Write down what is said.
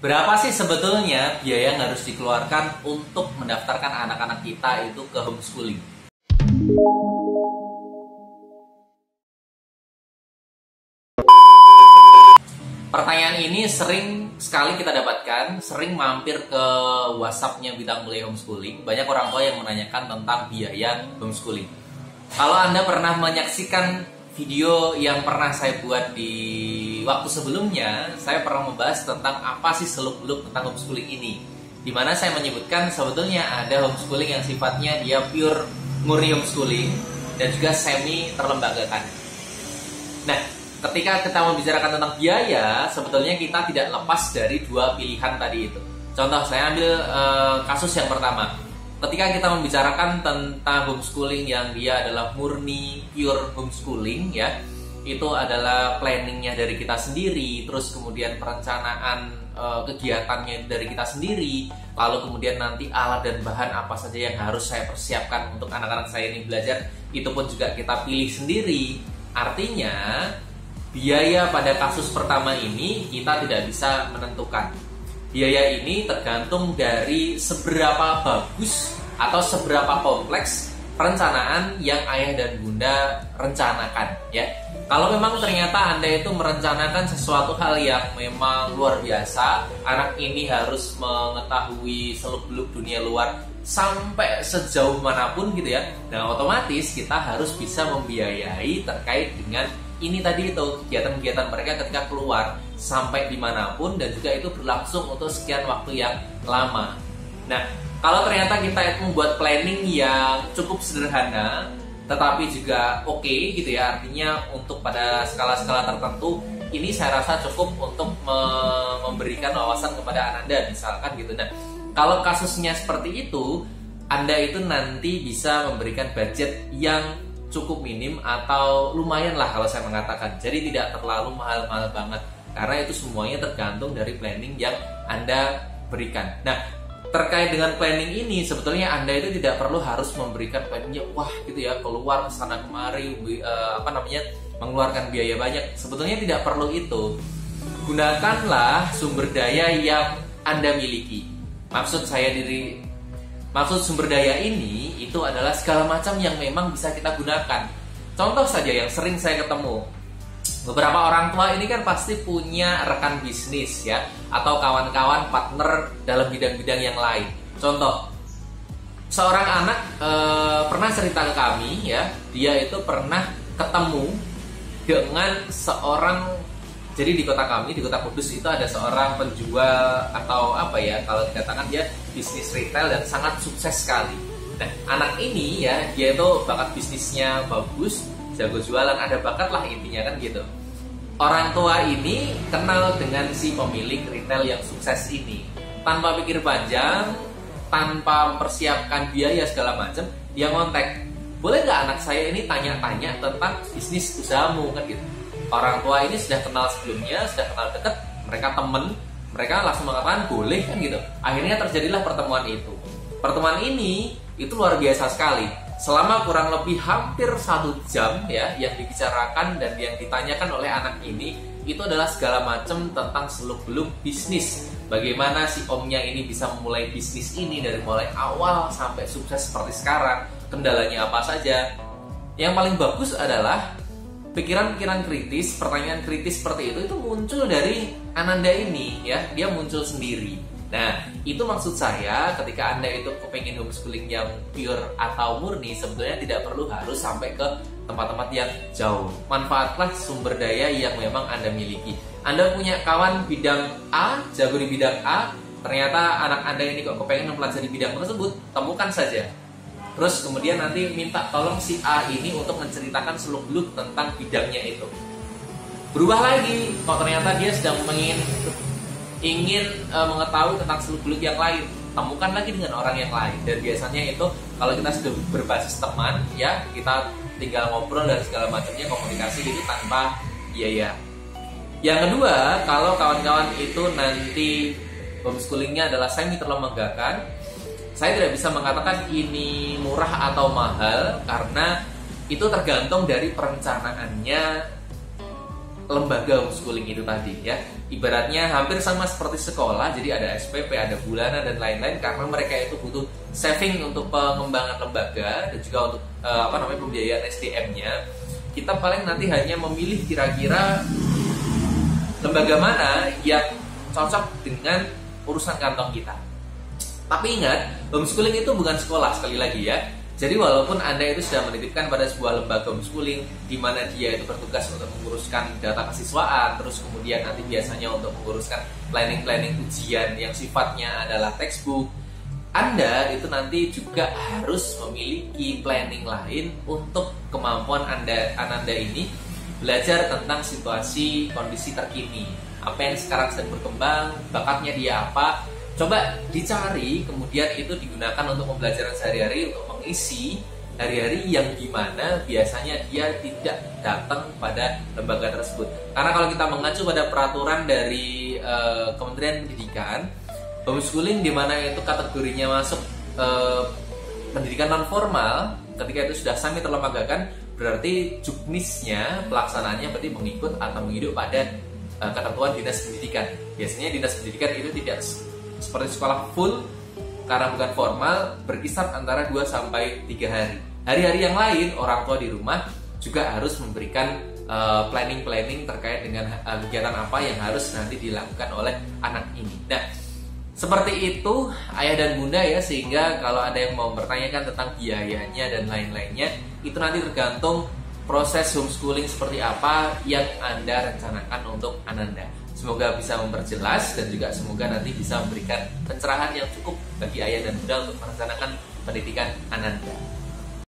Berapa sih sebetulnya biaya yang harus dikeluarkan untuk mendaftarkan anak-anak kita itu ke homeschooling? Pertanyaan ini sering sekali kita dapatkan, sering mampir ke WhatsApp-nya Bintang Mulia Homeschooling. Banyak orang tua yang menanyakan tentang biaya homeschooling. Kalau Anda pernah menyaksikan video yang pernah saya buat di waktu sebelumnya, saya pernah membahas tentang apa sih seluk-beluk tentang homeschooling ini. Dimana saya menyebutkan sebetulnya ada homeschooling yang sifatnya dia pure murni homeschooling dan juga semi terlembagakan. Nah, ketika kita membicarakan tentang biaya, sebetulnya kita tidak lepas dari dua pilihan tadi itu. Contoh, saya ambil kasus yang pertama. Ketika kita membicarakan tentang homeschooling yang dia adalah murni pure homeschooling ya, itu adalah planningnya dari kita sendiri, terus kemudian perencanaan kegiatannya dari kita sendiri, lalu kemudian nanti alat dan bahan apa saja yang harus saya persiapkan untuk anak-anak saya ini belajar, itu pun juga kita pilih sendiri. Artinya biaya pada kasus pertama ini kita tidak bisa menentukan. Biaya ini tergantung dari seberapa bagus atau seberapa kompleks perencanaan yang ayah dan bunda rencanakan ya. Kalau memang ternyata Anda itu merencanakan sesuatu hal yang memang luar biasa, anak ini harus mengetahui seluk-beluk dunia luar sampai sejauh manapun gitu ya. Nah, otomatis kita harus bisa membiayai terkait dengan ini tadi itu kegiatan-kegiatan mereka ketika keluar sampai dimanapun, dan juga itu berlangsung untuk sekian waktu yang lama. Nah, kalau ternyata kita itu membuat planning yang cukup sederhana tetapi juga oke gitu ya, artinya untuk pada skala-skala tertentu ini saya rasa cukup untuk memberikan wawasan kepada Anda misalkan gitu. Nah, kalau kasusnya seperti itu, Anda itu nanti bisa memberikan budget yang cukup minim atau lumayan lah kalau saya mengatakan. Jadi tidak terlalu mahal-mahal banget, karena itu semuanya tergantung dari planning yang Anda berikan. Nah, terkait dengan planning ini sebetulnya Anda itu tidak perlu harus memberikan planningnya wah gitu ya, keluar sana kemari mengeluarkan biaya banyak. Sebetulnya tidak perlu itu. Gunakanlah sumber daya yang Anda miliki. Maksud sumber daya ini itu adalah segala macam yang memang bisa kita gunakan. Contoh saja yang sering saya ketemu, beberapa orang tua ini kan pasti punya rekan bisnis ya, atau kawan-kawan partner dalam bidang-bidang yang lain. Contoh, seorang anak pernah cerita ke kami ya, dia itu pernah ketemu dengan seorang, jadi di kota kami, di kota Kudus itu ada seorang penjual atau apa ya, kalau dikatakan dia bisnis retail dan sangat sukses sekali. Nah, anak ini ya, dia itu bakat bisnisnya bagus, jago jualan, ada bakat lah intinya kan gitu. Orang tua ini kenal dengan si pemilik retail yang sukses ini. Tanpa pikir panjang, tanpa mempersiapkan biaya segala macam, dia ngontek, boleh nggak anak saya ini tanya-tanya tentang bisnis usahamu kan gitu. Orang tua ini sudah kenal sebelumnya, sudah kenal dekat, mereka temen, mereka langsung mengatakan boleh kan gitu. Akhirnya terjadilah pertemuan itu. Pertemuan ini itu luar biasa sekali. Selama kurang lebih hampir 1 jam ya, yang dibicarakan dan yang ditanyakan oleh anak ini itu adalah segala macam tentang seluk-beluk bisnis. Bagaimana si omnya ini bisa memulai bisnis ini dari mulai awal sampai sukses seperti sekarang, kendalanya apa saja. Yang paling bagus adalah pikiran-pikiran kritis, pertanyaan kritis seperti itu muncul dari Ananda ini ya, dia muncul sendiri. Nah, itu maksud saya ketika Anda itu kepengen homeschooling yang pure atau murni, sebetulnya tidak perlu harus sampai ke tempat-tempat yang jauh. Manfaatlah sumber daya yang memang Anda miliki. Anda punya kawan bidang A, jago di bidang A, ternyata anak Anda ini kok kepengen mempelajari bidang tersebut, temukan saja. Terus kemudian nanti minta tolong si A ini untuk menceritakan seluk-beluk tentang bidangnya itu. Berubah lagi, kalau ternyata dia sedang ingin mengetahui tentang seluk-beluk yang lain, temukan lagi dengan orang yang lain. Dan biasanya itu kalau kita sudah berbasis teman ya, kita tinggal ngobrol dan segala macamnya, komunikasi itu tanpa biaya. Yang kedua, kalau kawan-kawan itu nanti homeschoolingnya adalah semi terlembagakan, saya tidak bisa mengatakan ini murah atau mahal, karena itu tergantung dari perencanaannya lembaga homeschooling itu tadi ya. Ibaratnya hampir sama seperti sekolah, jadi ada SPP, ada bulanan dan lain-lain, karena mereka itu butuh saving untuk pengembangan lembaga dan juga untuk pembiayaan SDM-nya. Kita paling nanti hanya memilih kira-kira lembaga mana yang cocok dengan urusan kantong kita. Tapi ingat, homeschooling itu bukan sekolah, sekali lagi ya. Jadi walaupun Anda itu sudah menitipkan pada sebuah lembaga homeschooling di mana dia itu bertugas untuk menguruskan data kesiswaan, terus kemudian nanti biasanya untuk menguruskan planning ujian yang sifatnya adalah textbook, Anda itu nanti juga harus memiliki planning lain untuk kemampuan Anda ini belajar tentang situasi kondisi terkini. Apa yang sekarang sedang berkembang, bakatnya dia apa, coba dicari, kemudian itu digunakan untuk pembelajaran sehari-hari, untuk mengisi hari-hari yang dimana biasanya dia tidak datang pada lembaga tersebut. Karena kalau kita mengacu pada peraturan dari Kementerian Pendidikan, homeschooling di mana itu kategorinya masuk pendidikan non formal, ketika itu sudah sami terlembagakan, berarti juknisnya pelaksanaannya berarti mengikut atau menghidup pada ketentuan dinas pendidikan. Biasanya dinas pendidikan itu tidak seperti sekolah full, karena bukan formal, berkisar antara 2-3 hari. Hari-hari yang lain, orang tua di rumah juga harus memberikan planning terkait dengan kegiatan apa yang harus nanti dilakukan oleh anak ini. Nah, seperti itu ayah dan bunda ya, sehingga kalau ada yang mau bertanyakan tentang biayanya dan lain-lainnya, itu nanti tergantung proses homeschooling seperti apa yang Anda rencanakan untuk Ananda. Semoga bisa memperjelas dan juga semoga nanti bisa memberikan pencerahan yang cukup bagi ayah dan bunda untuk merencanakan pendidikan Ananda.